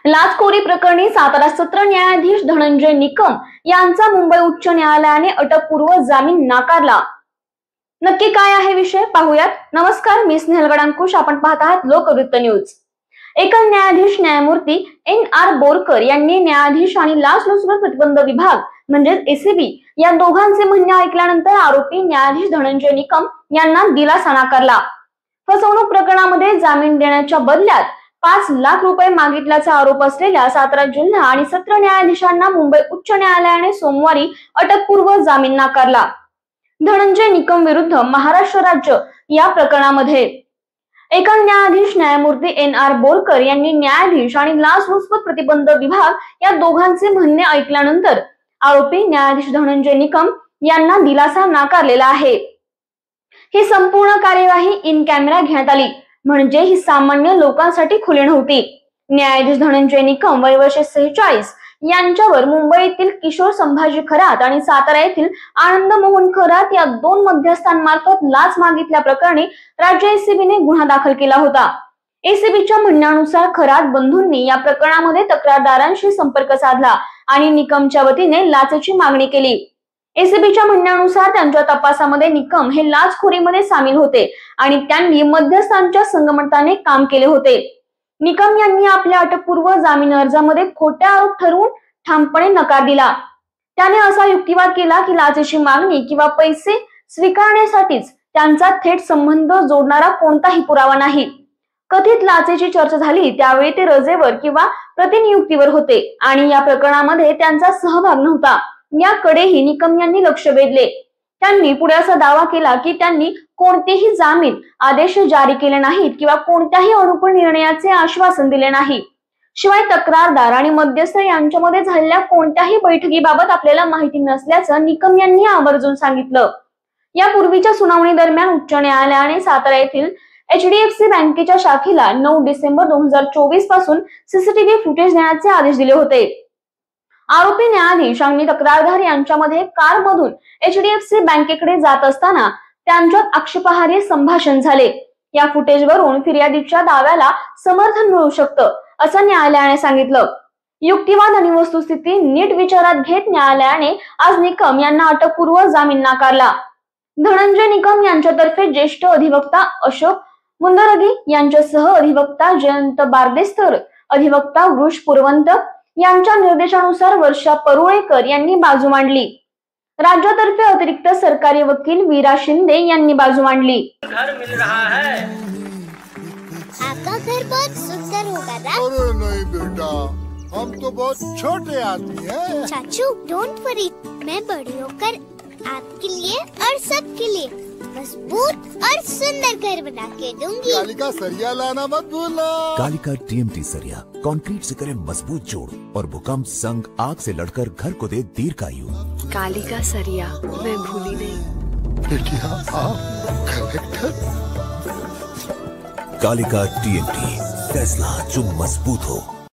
लाचखोरी प्रकरणी सातारा सत्र न्यायाधीश धनंजय निकम यांचा मुंबई उच्च न्यायालयाने अटकपूर्व जामीन नाकारला। नक्की काय आहे विषय पाहूयात। नमस्कार, मी स्नेहल गडांकुश, आपण पाहत आहात लोकवृत्त न्यूज। एकल न्यायाधीश न्यायमूर्ती NR बोरकर यांनी न्यायाधीश आणि लाचलुचपत प्रतिबंध विभाग म्हणजे ACB या दोघांचे म्हणणे ऐकल्यानंतर आरोपी न्यायाधीश धनंजय निकम यांना दिलासा नाकारला। फसवणूक प्रकरणामध्ये जामीन देण्याच्या बदल्यात 5 लाख रुपये मागितल्याचा आरोप असलेल्या सातारा जिल्हा आणि सत्र न्यायाधीशांना मुंबई उच्च न्यायालयाने सोमवारी अटकपूर्व जामीन नाकारला। धनंजय निकम विरुद्ध महाराष्ट्र राज्य या प्रकरणामध्ये एकल न्यायाधीश न्यायमूर्ती NR बोरकर यांनी न्यायाधीश आणि लाचलुचपत प्रतिबंध विभाग या दोघांचे म्हणणे ऐकल्यानंतर आरोपी न्यायाधीश धनंजय निकम यांना दिलासा नाकारलेला आहे। ही संपूर्ण कार्यवाही इन कॅमेरा घेण्यात आली, म्हणजे ही सामान्य लोकांसाठी खुली नव्हती। न्यायाधीश धनंजय निकम वय वर्ष 46 यांच्यावर मुंबईतील किशोर संभाजी खरात आणि सातारा येथील आनंद मोहन खरात या 2 मध्यस्थांमार्फत लाच मागितल्या प्रकरणी राज्य ACBने गुन्हा दाखल केला होता। ACBच्या म्हणण्यानुसार खरात बंधूंनी या प्रकरणामध्ये तक्रारदारांशी संपर्क साधला आणि निकमच्या वतीने लाचेची मागणी केली। ACBच्या म्हणण्यानुसार त्यांच्या तपासामध्ये निकम हे लाचखोरीमध्ये सामील होते आणि त्यांनी मध्यस्थांच्या संगमताने काम केले होते। निकम यांनी आपल्या अटकपूर्व जामीन अर्जामध्ये खोटे आरोप ठरवून ठामपणे नकार दिला। त्याने असा युक्तिवाद केला की लाचेची मागणी किंवा पैसे स्वीकारण्यासाठीच त्यांचा थेट संबंध जोडणारा कोणताही पुरावा नाही। कथित लाचेची चर्चा झाली त्यावेळी ते रजेवर किंवा प्रतिनियुक्तीवर होते आणि या प्रकरणामध्ये त्यांचा सहभाग नव्हता, याकडेही निकम यांनी लक्ष वेधले। त्यांनी पुढे असा दावा केला की त्यांनी कोणतेही जामीन आदेश जारी केले नाहीत किंवा कोणत्याही अनुकूल निर्णयाचे आश्वासन दिले नाही। शिवाय तक्रारदार आणि मध्यस्थ यांच्यामध्ये झालेल्या कोणत्याही बैठकीबाबत आपल्याला माहिती नसल्याचं निकम यांनी आवर्जून सांगितलं। यापूर्वीच्या सुनावणी दरम्यान उच्च न्यायालयाने सातारा येथील HDFC बँकेच्या शाखेला 9 डिसेंबर 2024 पासून CCTV फुटेज देण्याचे आदेश दिले होते। आरोपी न्यायाधीश आणि तक्रारदार यांच्यामध्ये कारमधून HDFC बँकेकडे जात असताना त्यांच्यात आक्षेपार्ह संभाषण झाले। या फुटेजवरून फिर्यादीच्या दाव्याला समर्थन मिळू शकतं असं न्यायालयाने सांगितलं। युक्तिवाद आणि वस्तुस्थिती नीट विचारात घेत न्यायालयाने आज निकम यांना अटकपूर्व जामीन नाकारला। धनंजय निकम यांच्यातर्फे ज्येष्ठ अधिवक्ता अशोक मुंदरगी यांच्यासह अधिवक्ता जयंत बारदेस्तर, अधिवक्ता वृष पुरवंत यांच्या निर्देशानुसार वर्षा परुळेकर यांनी बाजू मांडली। राज्यातर्फे अतिरिक्त सरकारी वकील वीरा शिंदे यांनी बाजू मांडली। घर मिल रहा है, आपका घर बहुत सुंदर होगा ना? अरे नहीं बेटा, हम तो बहुत छोटे आदमी हैं। चाचू डोंट वरी, मैं बड़ी होकर आपके लिए और सबके लिए मजबूत और सुंदर घर बना के दूंगी। कालिका सरिया लाना मत भूलना। कालिका TMT सरिया कंक्रीट से करे मजबूत जोड़ और भूकंप संग आग से लड़कर घर को दे दीर्घायु। कालिका सरिया मैं भूली नहीं। बेटिया आप कलेक्टर। कालिका TMT, फैसला जो मजबूत हो।